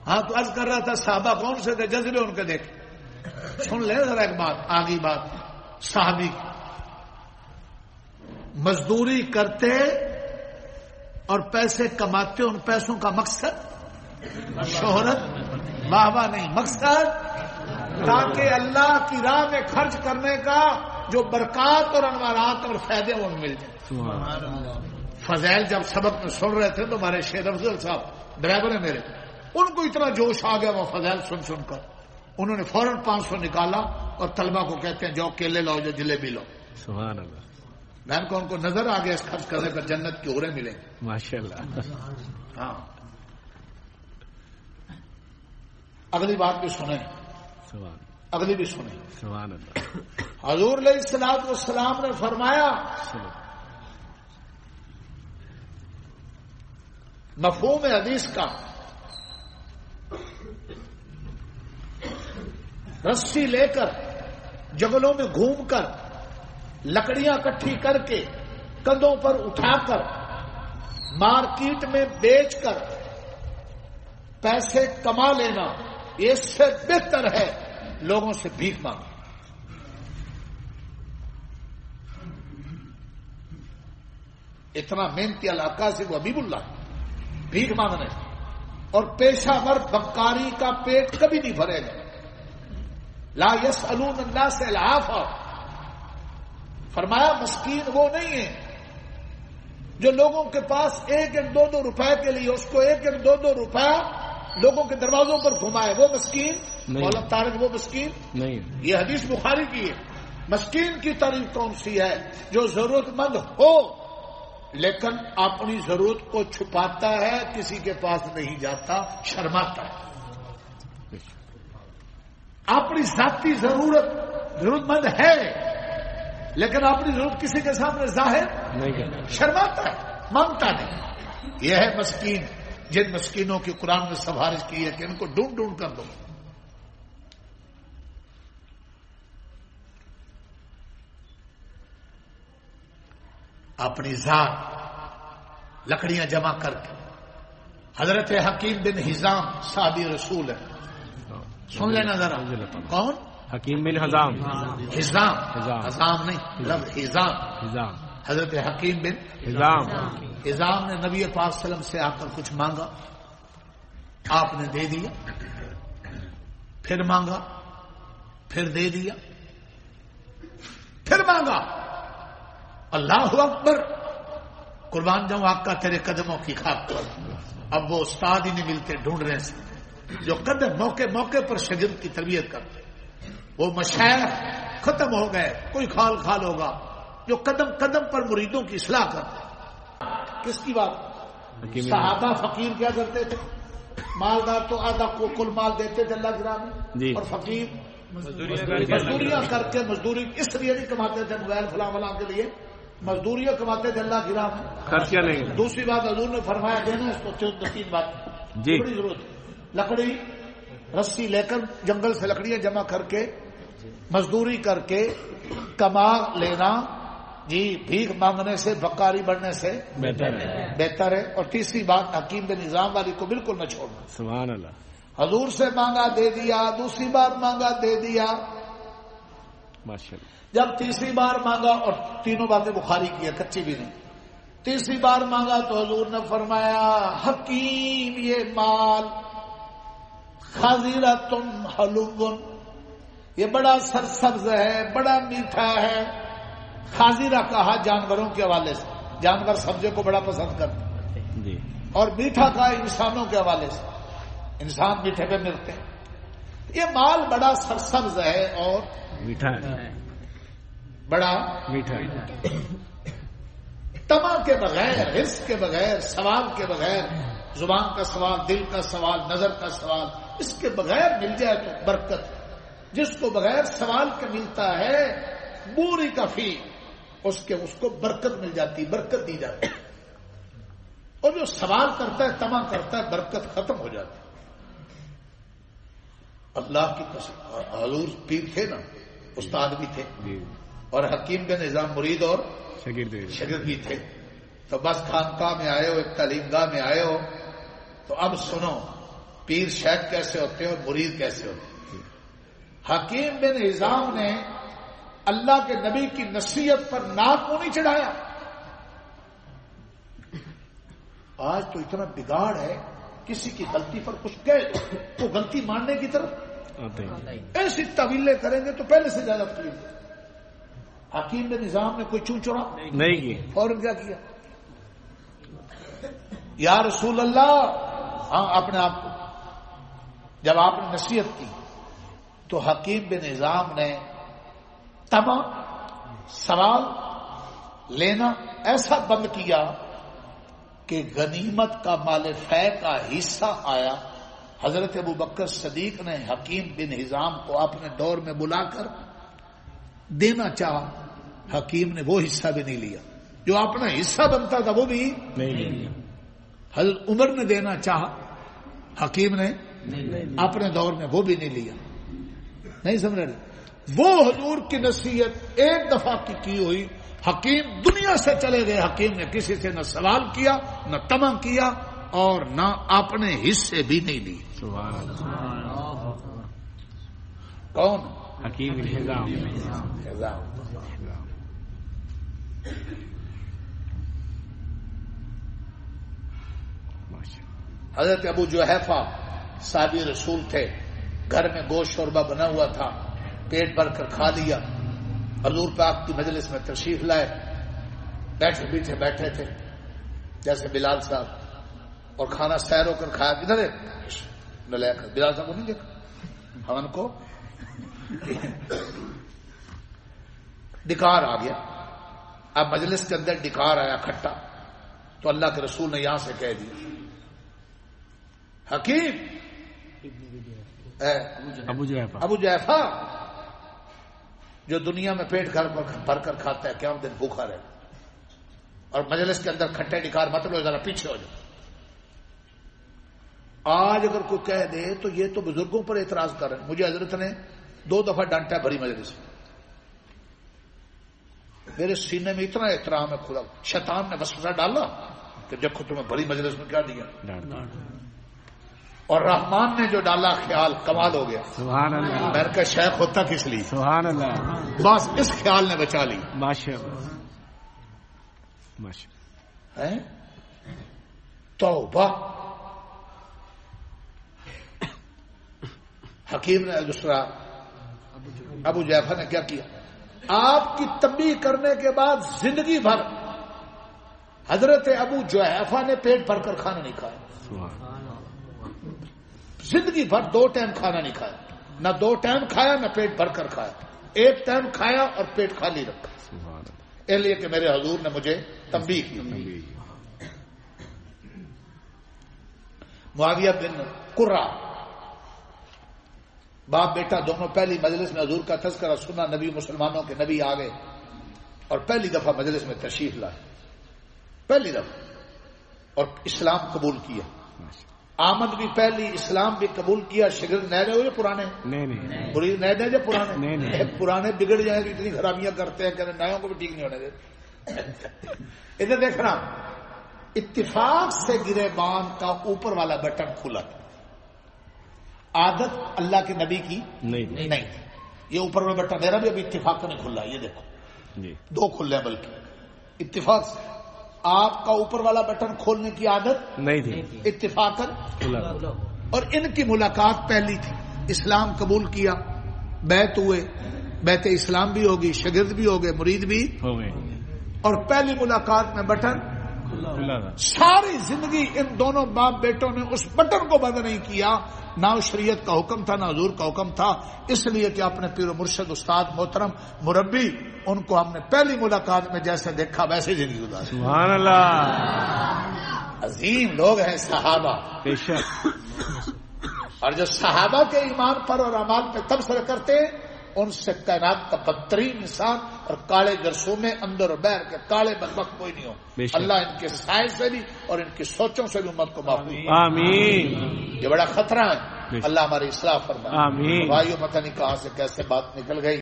ہاں تو عرض کر رہا تھا صحابہ کون سے تھے، جذبے ان کے دیکھ. سن لے ذرا ایک بات، آگی بات. صحابی مزدوری کرتے اور پیسے کماتے، ان پیسوں کا مقصد شہرت واہ واہ نہیں، مقصد تاکہ اللہ کی راہ میں خرچ کرنے کا جو برکات اور انوارات اور فائدے وہ مل جائیں. فضائل جب سبق میں سن رہے تھے تو ہمارے شیر افضل صاحب ڈرائیور ہیں میرے، ان کو اتنا جوش آ گیا وہ فضائل سن سن کر، انہوں نے فوراً 500 نکالا اور طلبہ کو کہتے ہیں جاؤ کیلے لاؤ جو جلیبی لاؤ. سبحان اللہ. میں ان کو نظر آ گیا اس خرچ کرنے پر جنت کی حوریں ملیں. ماشاء اللہ. ہاں اگلی بات بھی سنیں، اگلی بھی سنیں. سبحان اللہ. حضور علیہ الصلوۃ والسلام نے فرمایا مفہوم حدیث کا، رسی لے کر جنگلوں میں گھوم کر لکڑیاں اکٹھی کر کے کندھوں پر اٹھا کر مارکیٹ میں بیچ کر پیسے کما لینا، اس سے بہتر ہے لوگوں سے بھیک مانگنا. اتنا محنتی علاقہ سے وہ حبیب اللہ بھیک مانگنے اور پیشہ ور بکاری کا پیٹ کبھی نہیں بھرے گا. لا یسألون الناس العافا. فرمایا مسکین وہ نہیں ہے جو لوگوں کے پاس ایک ایک دو دو روپے کے لیے اس کو ایک ایک دو دو روپے لوگوں کے دروازوں پر گھمائے، وہ مسکین مولانا طارق، وہ مسکین نہیں. یہ حدیث بخاری کی ہے. مسکین کی تعریف کون سی ہے؟ جو ضرورت مند ہو لیکن اپنی ضرورت کو چھپاتا ہے، کسی کے پاس نہیں جاتا، شرماتا ہے. اپنی ذاتی ضرورت مند ہے لیکن اپنی ضرورت کسی کے سامنے ظاہر نہیں کرتا، شرماتا ہے، مانگتا نہیں. یہ ہے مسکین، جن مسکینوں کی قرآن نے سفارش کی ہے کہ ان کو ڈھونڈ ڈھونڈ کر دو. اپنی ذات لکڑیاں جمع کر کے. حضرت حکیم بن حزام صحابی رسول ہے، سن لینا ذرا. کون؟ حکیم بن حزام. حزام، حزام نہیں، لفظ حزام. حضرت حکیم بن حزام. حزام نے نبی پاک صلی اللہ علیہ وسلم سے آ کر کچھ مانگا، آپ نے دے دیا. پھر مانگا، پھر دے دیا، پھر مانگا. اللہ اکبر، قربان جاؤں آقا تیرے قدموں کی خاک پر. اب وہ استاد ہی نہیں ملتے ڈھونڈنے سے جو قدم موقع موقع پر شاگرد کی تربیت کرتے. وہ مشائخ ختم ہو گئے، کوئی خال خال ہوگا جو قدم قدم پر مریدوں کی اصلاح کرتے. کس کی بات؟ صحابہ فقیر کیا کرتے تھے؟ مالدار تو آدھا کو کل مال دیتے تھے اللہ کی راہ میں، اور فقیر مزدوریاں کر کے، مزدوری اس لیے نہیں کماتے تھے موبائل فلاں فلاں کے لیے، مزدوریاں کماتے تھے اللہ کی راہ میں، خرچہ نہیں. دوسری بات حضور نے فرمایا دینا اس کو 3 بات جی بڑی ضرورت ہے. لکڑی رسی لے کر جنگل سے لکڑیاں جمع کر کے مزدوری کر کے کما لینا، جی بھیک مانگنے سے، بکاری بڑھنے سے بہتر ہے. اور تیسری بات حکیم بن نظام والی کو بالکل نہ چھوڑنا. سبحان اللہ. حضور سے مانگا دے دیا، دوسری بار مانگا دے دیا. ماشاءاللہ. جب تیسری بار مانگا، اور تینوں باتیں بخاری کی ہے، کچی بھی نہیں. تیسری بار مانگا تو حضور نے فرمایا حکیم یہ مال خضرۃ حلو، یہ بڑا سرسبز ہے، بڑا میٹھا ہے. خاضرہ کہا جانوروں کے حوالے سے، جانور سبزے کو بڑا پسند کرتے جی. اور میٹھا کہا انسانوں کے حوالے سے، انسان میٹھے پہ ملتے ہیں. یہ مال بڑا سرسبز ہے اور میٹھا ہے، بڑا میٹھا ہے. تما کے بغیر، حرص کے بغیر، سوال کے بغیر، زبان کا سوال، دل کا سوال، نظر کا سوال، اس کے بغیر مل جائے تو برکت. جس کو بغیر سوال کے ملتا ہے بوری کفی، اس کو برکت مل جاتی، برکت دی جاتی. اور جو سوال کرتا ہے، تما کرتا ہے، برکت ختم ہو جاتی. اللہ کی قسم، حضور پیر تھے نا، استاد بھی تھے، اور حکیم کے نظام مرید اور شاگرد بھی تھے. تو بس خانقاہ میں آئے ہو، ایک تعلیم گاہ میں آئے ہو، تو اب سنو. پیر شیخ کیسے ہوتے ہیں اور مرید کیسے ہوتے ہیں. حکیم بن حزام نے اللہ کے نبی کی نصیحت پر ناک کیوں نہیں چڑھایا؟ آج تو اتنا بگاڑ ہے، کسی کی غلطی پر کچھ کہے تو غلطی ماننے کی طرف ایسی طویلیں کریں گے تو پہلے سے زیادہ تکلیف. حکیم بن حزام نے کوئی چون چڑا نہیں کی، فوراً کیا کیا؟ یا رسول اللہ، ہاں اپنے آپ کو جب آپ نے نصیحت کی تو حکیم بن حزام نے تما سوال لینا ایسا بند کیا کہ غنیمت کا مال فے کا حصہ آیا. حضرت ابو بکر صدیق نے حکیم بن حزام کو اپنے دور میں بلا کر دینا چاہا، حکیم نے وہ حصہ بھی نہیں لیا، جو اپنا حصہ بنتا تھا وہ بھی نہیں لیا. حضرت عمر نے دینا چاہا، حکیم نے اپنے دور میں وہ بھی نہیں لیا. نہیں سمجھ رہے؟ وہ حضور کی نصیحت ایک دفعہ کی ہوئی، حکیم دنیا سے چلے گئے. حکیم نے کسی سے نہ سوال کیا، نہ طمع کیا، اور نہ اپنے حصے بھی نہیں لیے. سبحان اللہ. کون؟ حکیم بن حزام. حضرت ابو جحیفہ صحابی رسول تھے، گھر میں گوشت شوربہ بنا ہوا تھا، پیٹ بھر کر کھا لیا. حضور پاک کی مجلس میں تشریف لائے، بیٹھے تھے جیسے بلال صاحب، اور کھانا سیر ہو کر کھایا. کدھر ہے؟ بلال صاحب کو نہیں دیکھا، ہم کو ڈکار آ گیا. اب مجلس کے اندر ڈکار آیا کھٹا، تو اللہ کے رسول نے یہاں سے کہہ دیا، حکیم ابو جحیفہ جو دنیا میں پیٹ بھر کر کھاتا ہے قیامت دن بھوکھا رہے، اور مجلس کے اندر کھٹے ڈکار مت لو، ذرا پیچھے ہو جاؤ. آج اگر کوئی کہہ دے تو یہ تو بزرگوں پر اعتراض کر رہے ہیں. مجھے حضرت نے 2 دفعہ ڈانٹا بھری مجلس میں. میرے سینے میں اتنا احترام ہے، خدا شیطان نے وسوسہ ڈالا کہ دیکھو تمہیں بڑی مجلس میں کیا دیا، اور رحمان نے جو ڈالا خیال کمال ہو گیا. سبحان اللہ. میں نے کہا شیخ ہوتا کس لیے؟ سبحان اللہ. بس اس خیال نے بچا لی. ماشاءاللہ ماشاءاللہ. توبہ. حکیم نے دوسرا ابو جحیفہ نے کیا کیا؟ آپ کی تنبیہ کرنے کے بعد زندگی بھر حضرت ابو جحیفہ نے پیٹ بھر کر کھانا نہیں کھایا. زندگی بھر 2 ٹائم کھانا نہیں کھایا، نہ 2 ٹائم کھایا نہ پیٹ بھر کر کھایا، 1 ٹائم کھایا اور پیٹ خالی رکھا، اس لیے کہ میرے حضور نے مجھے تنبیہ کی. معاویہ بن قرہ، باپ بیٹا دونوں پہلی مجلس میں حضور کا تذکرہ سنا، نبی مسلمانوں کے نبی آ گئے اور پہلی دفعہ مجلس میں تشریف لائے، پہلی دفعہ، اور اسلام قبول کیا. آمد بھی پہلی، اسلام بھی قبول کیا. شگرد نئے رہے ہو یا پرانے؟ نہیں بری نئے دیں یا پرانے؟ نہیں. پرانے بگڑ جائیں تو اتنی خرابیاں کرتے ہیں کہ نئےوں کو بھی ٹھیک نہیں ہونے دیتے. ادھر دیکھنا، اتفاق سے گرے بان کا اوپر والا بٹن کھلا تھا. عادت اللہ کے نبی کی نہیں تھی. یہ اوپر والا بٹن میرا بھی ابھی اتفاق نہیں کھلا، یہ دیکھو 2 کھلے ہیں، بلکہ اتفاق سے. آپ کا اوپر والا بٹن کھولنے کی عادت نہیں تھی، اتفاقاً. اور ان کی ملاقات پہلی تھی، اسلام قبول کیا، بیعت ہوئے، بیعت اسلام بھی ہوگی، شاگرد بھی ہو گئے، مرید بھی ہو گئے، اور پہلی ملاقات میں بٹن. ساری زندگی ان دونوں باپ بیٹوں نے اس بٹن کو بند نہیں کیا. نہ شریعت کا حکم تھا نہ حضور کا حکم تھا، اس لیے کہ اپنے پیر و مرشد استاد محترم مربی، ان کو ہم نے پہلی ملاقات میں جیسے دیکھا ویسے زندگی گزاری. سبحان اللہ. عظیم لوگ ہیں صحابہ، بے شک. اور جو صحابہ کے ایمان پر اور اعمال پہ تبصرہ کرتے ہیں، ان سے کائنات کا بدترین انسان اور کالے جرثومے اندر اور باہر کے کالے بدبخت کوئی نہیں ہو. اللہ ان کے سائے سے بھی اور ان کی سوچوں سے بھی امت کو محفوظ. آمین. یہ بڑا خطرہ ہے. اللہ ہماری اصلاح فرمائے. آمین. بھائیو پتہ نہیں کہاں سے کیسے بات نکل گئی.